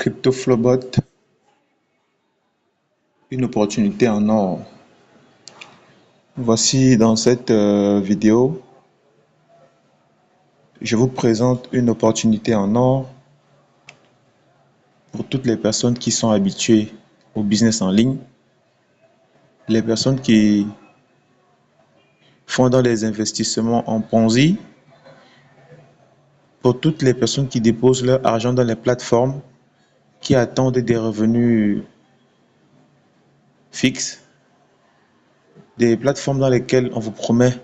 CryptoFlowBot, une opportunité en or. Voici dans cette vidéo, je vous présente une opportunité en or pour toutes les personnes qui sont habituées au business en ligne, les personnes qui font dans les investissements en Ponzi, pour toutes les personnes qui déposent leur argent dans les plateformes, qui attendent des revenus fixes, des plateformes dans lesquelles on vous promet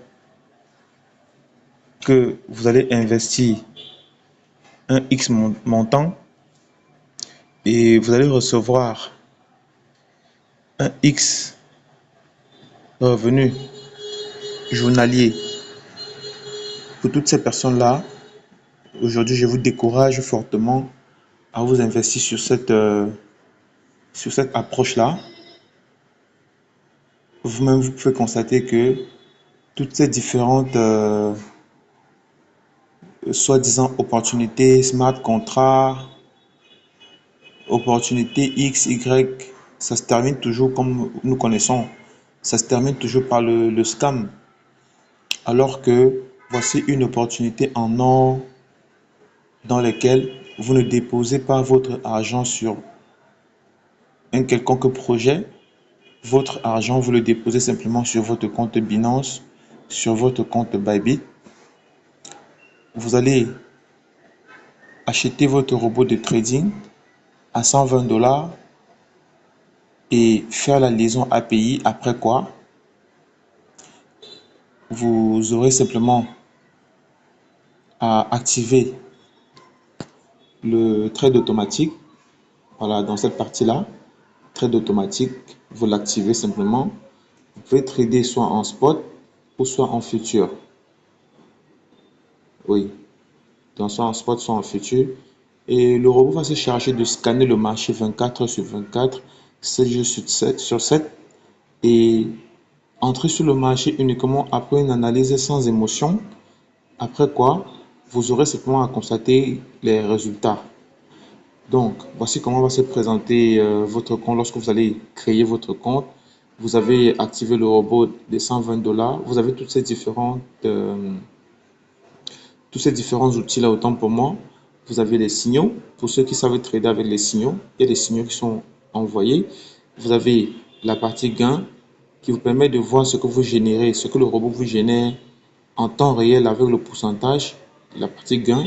que vous allez investir un X montant et vous allez recevoir un X revenu journalier. Pour toutes ces personnes-là, aujourd'hui, je vous décourage fortement à vous investir sur cette approche-là. Vous-même, vous pouvez constater que toutes ces différentes soi-disant opportunités, smart contracts, opportunités X, Y, ça se termine toujours comme nous connaissons. Ça se termine toujours par le scam. Alors que voici une opportunité en or dans laquelle vous ne déposez pas votre argent sur un quelconque projet. Votre argent, vous le déposez simplement sur votre compte Binance, sur votre compte Bybit. Vous allez acheter votre robot de trading à 120 $ et faire la liaison API, après quoi vous aurez simplement à activer le trade automatique. Voilà, dans cette partie-là, trade automatique, vous l'activez simplement. Vous pouvez trader soit en spot ou soit en futur. Oui, donc soit en spot, soit en futur. Et le robot va se charger de scanner le marché 24/24, 7 jours sur 7 et entrer sur le marché uniquement après une analyse sans émotion. Après quoi, vous aurez simplement à constater les résultats. Donc, voici comment va se présenter votre compte lorsque vous allez créer votre compte. Vous avez activé le robot de 120 $. Vous avez toutes ces tous ces différents outils là, autant pour moi. Vous avez les signaux. Pour ceux qui savent trader avec les signaux, il y a des signaux qui sont envoyés. Vous avez la partie gain qui vous permet de voir ce que vous générez, ce que le robot vous génère en temps réel avec le pourcentage. La partie gain.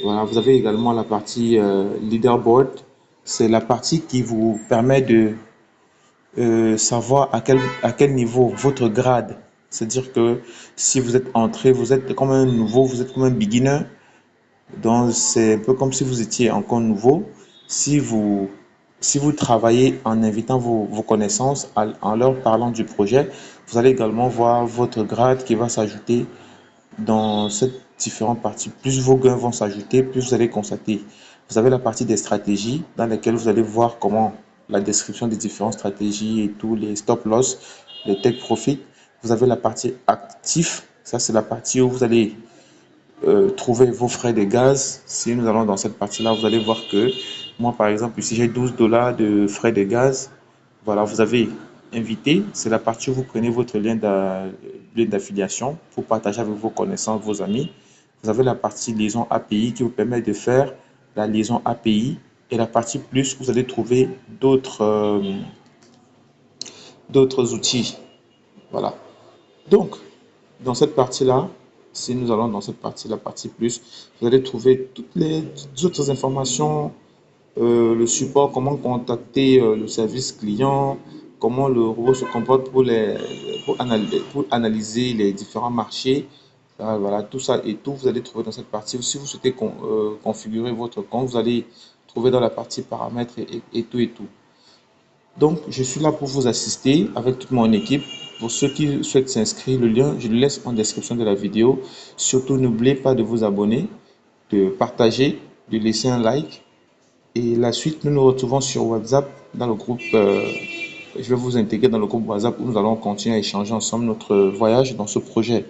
Voilà, vous avez également la partie leaderboard. C'est la partie qui vous permet de savoir à quel niveau votre grade. C'est-à-dire que si vous êtes entré, vous êtes comme un nouveau, vous êtes comme un beginner. Donc, c'est un peu comme si vous étiez encore nouveau. Si vous, si vous travaillez en invitant vos connaissances, en leur parlant du projet, vous allez également voir votre grade qui va s'ajouter dans cette différentes parties. Plus vos gains vont s'ajouter, plus vous allez constater. Vous avez la partie des stratégies dans laquelle vous allez voir comment la description des différentes stratégies et tous les stop loss, les take profit. Vous avez la partie actif. Ça, c'est la partie où vous allez trouver vos frais de gaz. Si nous allons dans cette partie-là, vous allez voir que moi, par exemple, ici, j'ai 12 $ de frais de gaz. Voilà, vous avez invité. C'est la partie où vous prenez votre lien d'affiliation pour partager avec vos connaissances, vos amis. Vous avez la partie liaison API qui vous permet de faire la liaison API. Et la partie plus, vous allez trouver d'autres outils. Voilà. Donc, dans cette partie-là, si nous allons dans cette partie, la partie plus, vous allez trouver toutes les autres informations, le support, comment contacter le service client, comment le robot se comporte pour analyser les différents marchés. Voilà, tout ça et tout, vous allez trouver dans cette partie. Si vous souhaitez configurer votre compte, vous allez trouver dans la partie paramètres et tout et tout. Donc, je suis là pour vous assister avec toute mon équipe. Pour ceux qui souhaitent s'inscrire, le lien, je le laisse en description de la vidéo. Surtout, n'oubliez pas de vous abonner, de partager, de laisser un like. Et la suite, nous nous retrouvons sur WhatsApp dans le groupe. Je vais vous intégrer dans le groupe WhatsApp où nous allons continuer à échanger ensemble notre voyage dans ce projet.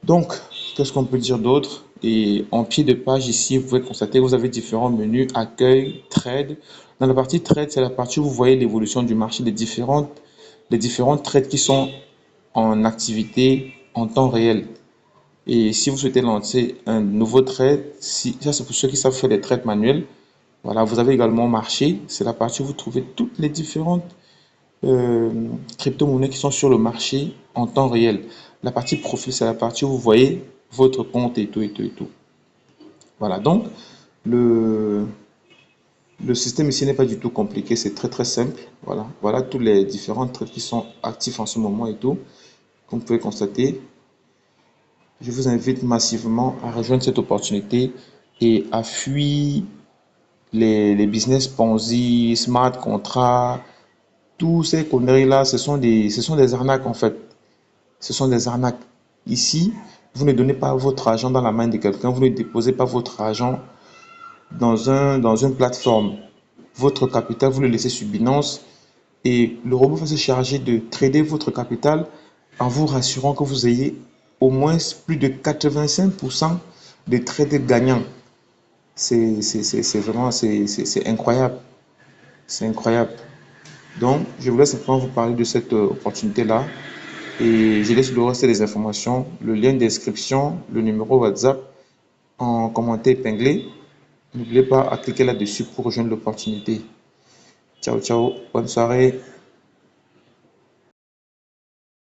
Donc, qu'est-ce qu'on peut dire d'autre? Et en pied de page ici, vous pouvez constater que vous avez différents menus, accueil, trade. Dans la partie trade, c'est la partie où vous voyez l'évolution du marché des différents trades qui sont en activité en temps réel. Et si vous souhaitez lancer un nouveau trade, ça c'est pour ceux qui savent faire des trades manuels. Voilà, vous avez également marché, c'est la partie où vous trouvez toutes les différentes euh, crypto-monnaies qui sont sur le marché en temps réel. La partie profil, c'est la partie où vous voyez votre compte et tout et tout et tout. Voilà, donc le, le système ici n'est pas du tout compliqué, c'est très très simple. Voilà, voilà tous les différents trades qui sont actifs en ce moment et tout. Comme vous pouvez constater, je vous invite massivement à rejoindre cette opportunité et à fuir les business Ponzi, smart contracts, tous ces conneries-là, ce sont des arnaques en fait. Ce sont des arnaques. Ici, vous ne donnez pas votre argent dans la main de quelqu'un, vous ne déposez pas votre argent dans une plateforme. Votre capital, vous le laissez sur Binance et le robot va se charger de trader votre capital en vous rassurant que vous ayez au moins plus de 85% de trades gagnants. C'est vraiment c'est incroyable. C'est incroyable. Donc, je voulais simplement vous parler de cette opportunité-là et je laisse le reste des informations, le lien d'inscription, le numéro WhatsApp en commentaire épinglé. N'oubliez pas à cliquer là-dessus pour rejoindre l'opportunité. Ciao, ciao, bonne soirée.